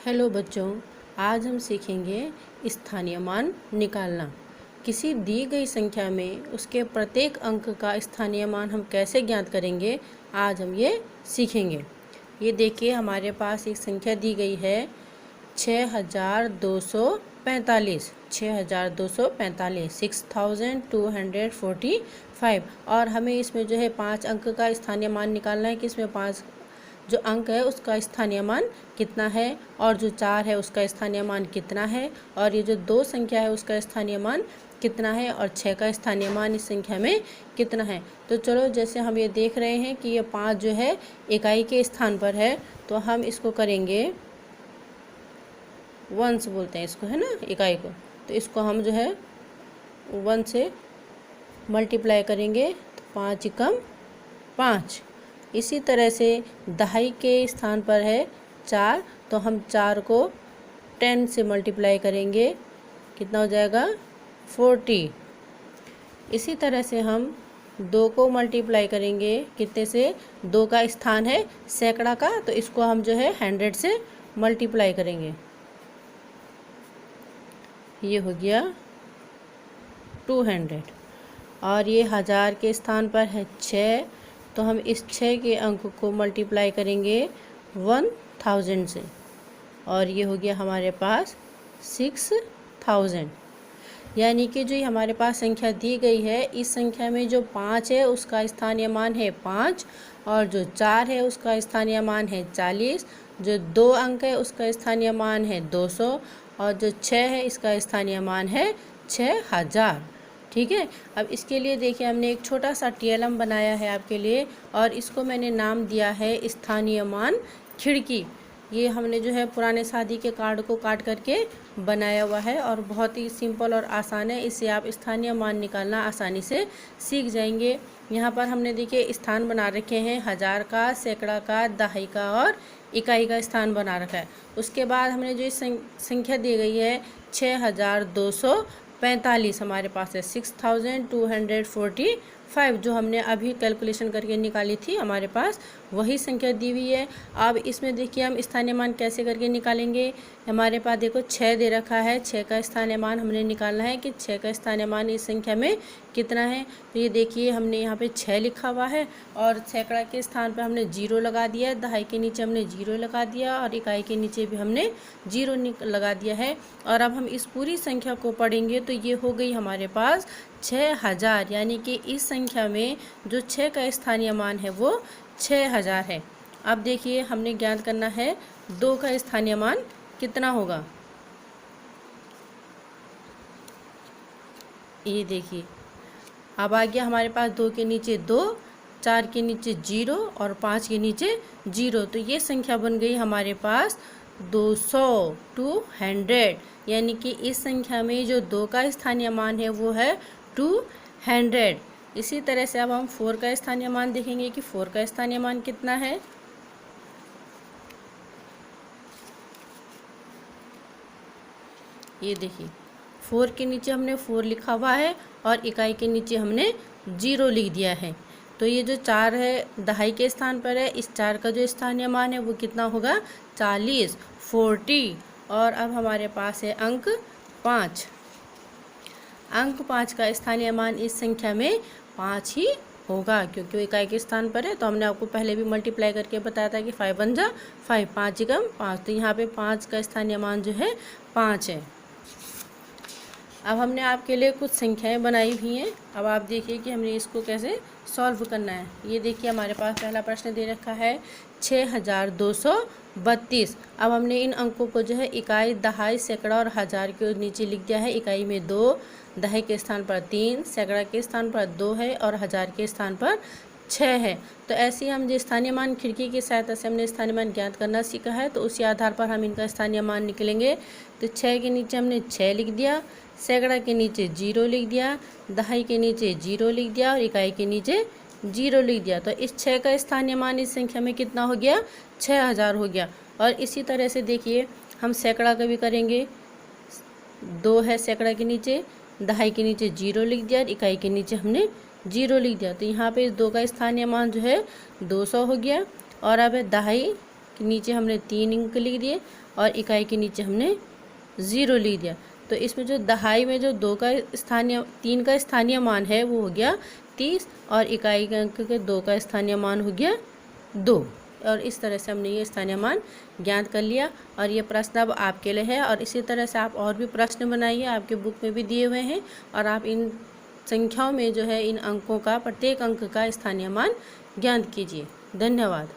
Hello बच्चों, आज हम सीखेंगे स्थानीय मान निकालना। किसी दी गई संख्या में उसके प्रत्येक अंक का स्थानीय मान हम कैसे ज्ञात करेंगे, आज हम ये सीखेंगे। ये देखिए, हमारे पास एक संख्या दी गई है 6245। 6245 6245 और हमें इसमें जो है 5 अंक का स्थानीय मान निकालना है कि इसमें 5 जो अंक है उसका स्थानीय मान कितना है और जो 4 है उसका स्थानीय मान कितना है और ये जो 2 संख्या है उसका स्थानीय मान कितना है और 6 का स्थानीय मान इस संख्या में कितना है। तो चलो, जैसे हम ये देख रहे हैं कि ये 5 जो है इकाई के स्थान पर है, तो हम इसको करेंगे वंश बोलते हैं इसको, है ना, इकाई को। तो इसको हम जो है 1 से मल्टीप्लाई करेंगे, तो 5 एकम 5। इसी तरह से दहाई के स्थान पर है 4, तो हम 4 को 10 से मल्टीप्लाई करेंगे, कितना हो जाएगा 40। इसी तरह से हम 2 को मल्टीप्लाई करेंगे, कितने से, 2 का स्थान है सैकड़ा का, तो इसको हम जो है 100 से मल्टीप्लाई करेंगे, ये हो गया 200। और ये 1000 के स्थान पर है 6, तो हम इस 6 के अंक को मल्टीप्लाई करेंगे 1000 से, और ये हो गया हमारे पास 6000। यानी कि जो हमारे पास संख्या दी गई है, इस संख्या में जो 5 है उसका स्थानीय मान है 5, और जो 4 है उसका स्थानीय मान है 40, जो 2 अंक है उसका स्थानीय मान है 200, और जो 6 है इसका स्थानीय मान है 6000। ठीक है। अब इसके लिए देखिए, हमने एक छोटा सा टीएलएम बनाया है आपके लिए, और इसको मैंने नाम दिया है स्थानीय मान खिड़की। ये हमने जो है पुराने शादी के कार्ड को काट करके बनाया हुआ है, और बहुत ही सिंपल और आसान है। इससे आप स्थानीय मान निकालना आसानी से सीख जाएंगे। यहाँ पर हमने देखिए स्थान बना रखे हैं 1000 का, सैकड़ा का, दहाई का और इकाई का स्थान बना रखा है। उसके बाद हमने जो संख्या दी गई है 6245 हमारे पास है 6245, जो हमने अभी कैलकुलेशन करके निकाली थी, हमारे पास वही संख्या दी हुई है। अब इसमें देखिए हम स्थानीय मान कैसे करके निकालेंगे। हमारे पास देखो 6 दे रखा है, 6 का स्थानीय मान हमने निकालना है कि 6 का स्थानीय मान इस संख्या में कितना है। तो ये देखिए, हमने यहाँ पे 6 लिखा हुआ है, और सैकड़ा के स्थान पर हमने 0 लगा दिया है, दहाई के नीचे हमने 0 लगा दिया, और इकाई के नीचे भी हमने 0 लगा दिया है। और अब हम इस पूरी संख्या को पढ़ेंगे तो ये हो गई हमारे पास 6000। यानी कि इस संख्या में जो 6 का स्थानीय मान है वो 6000 है। अब देखिए, हमने ज्ञात करना है 2 का स्थानीय मान कितना होगा। ये देखिए, अब आ गया हमारे पास 2 के नीचे 2, 4 के नीचे 0 और 5 के नीचे 0, तो ये संख्या बन गई हमारे पास 200, 200। यानी कि इस संख्या में जो 2 का स्थानीय मान है वो है 200। इसी तरह से अब हम 4 का स्थानीय मान देखेंगे कि 4 का स्थानीय मान कितना है। ये देखिए, 4 के नीचे हमने 4 लिखा हुआ है, और इकाई के नीचे हमने 0 लिख दिया है। तो ये जो 4 है दहाई के स्थान पर है, इस 4 का जो स्थानीय मान है वो कितना होगा 40, 40। और अब हमारे पास है अंक 5। अंक 5 का स्थानीय मान इस संख्या में 5 ही होगा, क्योंकि वो इकाई के स्थान पर है। तो हमने आपको पहले भी मल्टीप्लाई करके बताया था कि 5 बन जा 5, 5 एकम 5, तो यहाँ पे 5 का स्थानीय मान जो है 5 है। अब हमने आपके लिए कुछ संख्याएं बनाई हुई हैं। अब आप देखिए कि हमने इसको कैसे सॉल्व करना है। ये देखिए, हमारे पास पहला प्रश्न दे रखा है 6232। अब हमने इन अंकों को जो है इकाई, दहाई, सैकड़ा और 1000 के नीचे लिख दिया है। इकाई में 2, दहाई के स्थान पर 3, सैकड़ा के स्थान पर 2 है, और 1000 के स्थान पर 6 है। तो ऐसे हम जो स्थानीय मान खिड़की की सहायता से हमने स्थानीय मान ज्ञात करना सीखा है, तो उसी आधार पर हम इनका स्थानीय मान निकलेंगे। तो 6 के नीचे हमने 6 लिख दिया, सैकड़ा के नीचे 0 लिख दिया, दहाई के नीचे 0 लिख दिया, और इकाई के नीचे 0 लिख दिया। तो इस 6 का स्थानीय मान इस संख्या में कितना हो गया 6000 हो गया। और इसी तरह से देखिए, हम सैकड़ा का भी करेंगे। 2 है सैकड़ा के नीचे, दहाई के नीचे 0 लिख दिया, इकाई के नीचे हमने 0 लिख दिया। तो यहाँ पे इस 2 का स्थानीय मान जो है 200 हो गया। और अब दहाई के नीचे हमने 3 अंक लिख दिए और इकाई के नीचे हमने 0 लिख दिया। तो इसमें जो दहाई में जो 3 का स्थानीय मान है वो हो गया 30 और इकाई के अंक के 2 का स्थानीय मान हो गया 2। और इस तरह से हमने ये स्थानीय मान ज्ञात कर लिया। और ये प्रश्न अब आपके लिए है और इसी तरह से आप और भी प्रश्न बनाइए, आपके बुक में भी दिए हुए हैं। और आप इन संख्याओं में जो है इन अंकों का प्रत्येक अंक का स्थानीय मान ज्ञात कीजिए। धन्यवाद।